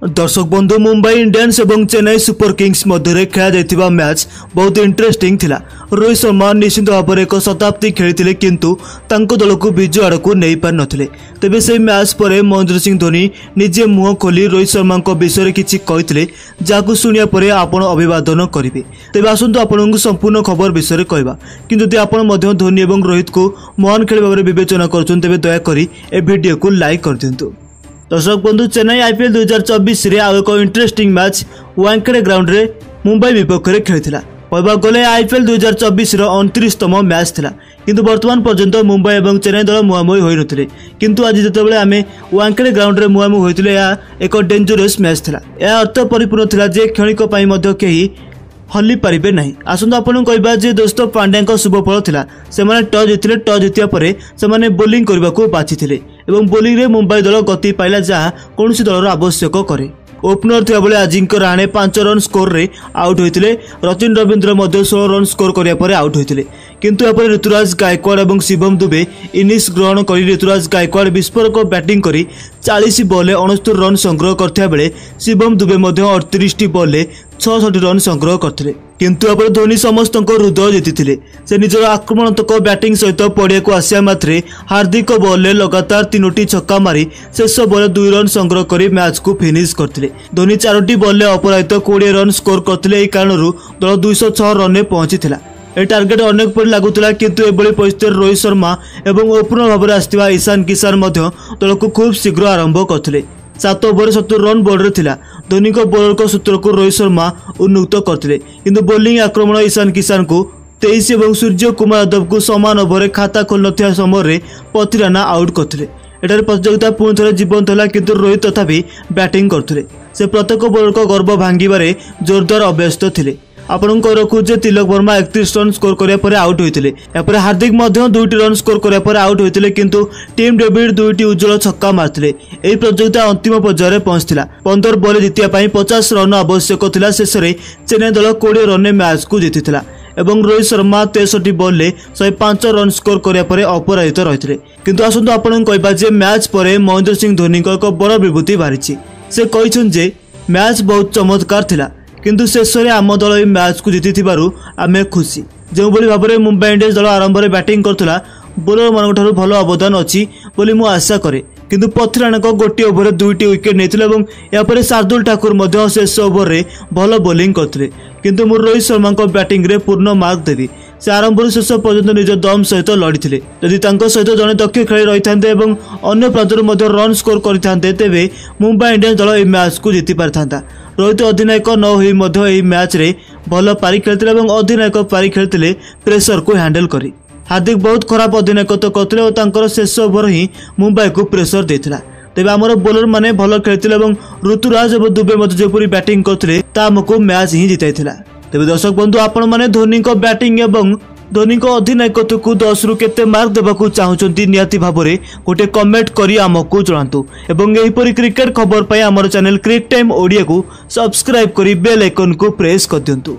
दर्शक बंधु मुंबई इंडियंस एवं चेन्नई सुपर किंग्स मध्य खेल मैच बहुत इंटरेस्टिंग थिला। रोहित शर्मा निश्चित भाव में एक शताब्दी खेली किंतु तांको दल को विजय आड़ को नहीं पार नथिले। तेबे से मैच पर महेंद्र सिंह धोनी निजे मुह खोली रोहित शर्मा विषय किछि कहिथिले, जाकु सुनिया परे आपण अभिवादन करिवे। तेबे आसंतु आपनकु संपूर्ण खबर विषय कहबा, किंतु यदि आपण मध्य धोनी एवं रोहित को महान खेल भाव में विवेचना करछन तेबे दया करी ए वीडियो को लाइक कर दियंतु। दर्शक बंधु चेन्नई आईपीएल 2024 रे आउ एक इंटरेस्टिंग मैच वानखेड़े ग्राउंड रे मुंबई विपक्ष में खेलता। कहबाक गले आईपीएल 2024 रो 29तम मैच थिला, किंतु वर्तमान पर्यंत मुंबई एवं चेन्नई दल मुहांमुही होई नथिले। किंतु आज जितेबाला आमे वानखेड़े ग्राउंड रे मुहांमुही होइतिले या एक डेंजरस मैच थिला। या अर्थ परिपूर्ण थिला जे क्षणिक पई मध्य केही हल्ली पारिबे नहीं। आसंतु आपन कहबा जे दोस्त पांड्या शुभ फल थिला। सेमाने टॉस जितिले, टॉस जितिया परे सेमाने बोलिंग करबा को बाछिथिले एवं बोलिंग रे मुंबई दल गति पाइला जहा कोनोसी दलर आवश्यक करे। ओपनर थिया बेले अजिंक्य रहाणे 5 रन स्कोर रे आउट होइतिले। रचिन रविंद्र मध्य 16 रन स्कोर करिया परे आउट होइतिले। किंतु एपर ऋतुराज गायकवाड़ एवं शिवम दुबे इनिंग्स ग्रहण करी ऋतुराज गायकवाड़ विस्फोरक बैटिंग करी 40 बॉल 69 रन संग्रह करथिया बेले शिवम दुबे मध्य 38 बॉल 66 रन संग्रह करथिले। किंतु एपर धोनी समस्त हृदय जीतिथिले। से निजर आक्रमणात्मक बैटिंग सहित पड़िया को आसिया मात्रे हार्दिक बॉल लगातार 3टी छक्का मारी शेष बॉल 2 रन संग्रह करी मैच को फिनिश करथिले। धोनी 4टी बॉल अपराहित 20 रन स्कोर करथिले। एही कारणरू दल 206 रन में पहुंचीथिला। ए टार्गेट अनेक पर लागुला, किंतु एभली परिस्थिति रोहित शर्मा एवं ओपनर भाव में आसथिबा ईशान किशन मध्य दल को खूब शीघ्र आरंभ करथिले। 7 ओवर 70 रन बोर्ड थिला। धोनी को बॉलर को सूत्र को रोहित शर्मा उन्मुक्त करथिले, किंतु बोलिंग आक्रमण ईशान किशन को 23 एवं सूर्य कुमार यादव को समान ओवर खाता खोल नथिया समय पथिराना आउट करथिले। एटार प्रतियोगिता पुणी थे जीवंत है, किंतु रोहित तथापि बैटिंग करथिले। से प्रत्येक बॉलर को गर्व भांगिबारे जोरदार अभ्यस्त थिले। आपण रखु जे तिलक वर्मा 31 रन स्कोर करिया परे आउट होइतिले। यापर हार्दिक मध्य 2टी रन स्कोर करिया परे आउट होइतिले, किंतु टीम डेविड 2टी उज्जवल छक्का मारथिले। एही प्रतियोगिता अंतिम पर्याय रे पहुंचथिला। 15 बॉल जितिया पई 50 रन आवश्यक थिला। शेष रे चेन्नई दल 20 रन मैच को जीतिथिला एवं Rohit Sharma 63 ball 105 run score करिया परे अपराजित रहिथिले। किंतु आसंतु आपण कहबा जे मैच परे महेंद्र सिंह धोनी को एक बड़ विभूति बारिछि। से कहिछन जे मैच बहुत चमत्कार थिला, किंतु शेष में आम दल मैच को जीति आम खुशी। जो भाव में मुंबई इंडियंस दल आरंभ में बैटिंग करथुला, बोलर मान भल अवदान अच्छी बोली मु आशा करे। किंतु पथिराना गोटे ओवर 2टी विकेट नहीं। शार्दुल ठाकुर शेष ओवर में भल बोलिंग करते, किंतु मु रोहित शर्मा बैटिंग रे पूर्ण मार्क देवी। से आरंभ शेष पर्यंत निज दम सहित लड़ी। यदि सहित जड़े दक्ष खेली रही था अन्य प्रांतर रन स्कोर करते तेबे मुंबई इंडियंस दल यह मैच को जीति पारि था। रोहित अधिनायक न होई मैच रे भल पारी खेलते अधिनायक पारी खेलते प्रेसर को हैंडल करी। हार्दिक बहुत खराब अधिनायकत्व करते और शेष ओवर ही मुंबई को प्रेसर देता। तेज आमर बोलर माने भल खेलते ऋतुराज और दुबे जोपरी बैटिंग करते आमको मैच ही जिताई। तेज दर्शक बंधु आपण मैंने धोनी को बैटिंग एवं धोनी को अधिनायकत्व को 10 रु केते मार्क देबाकू चाहूचंती निहाती भाव में गोटे कमेंट करी आमको जणातु। एवं एहिपरि क्रिकेट खबर पाई आमर चैनल क्रिक टाइम ओडिया को सब्सक्राइब करी बेल आइकन को प्रेस कर दियंतु।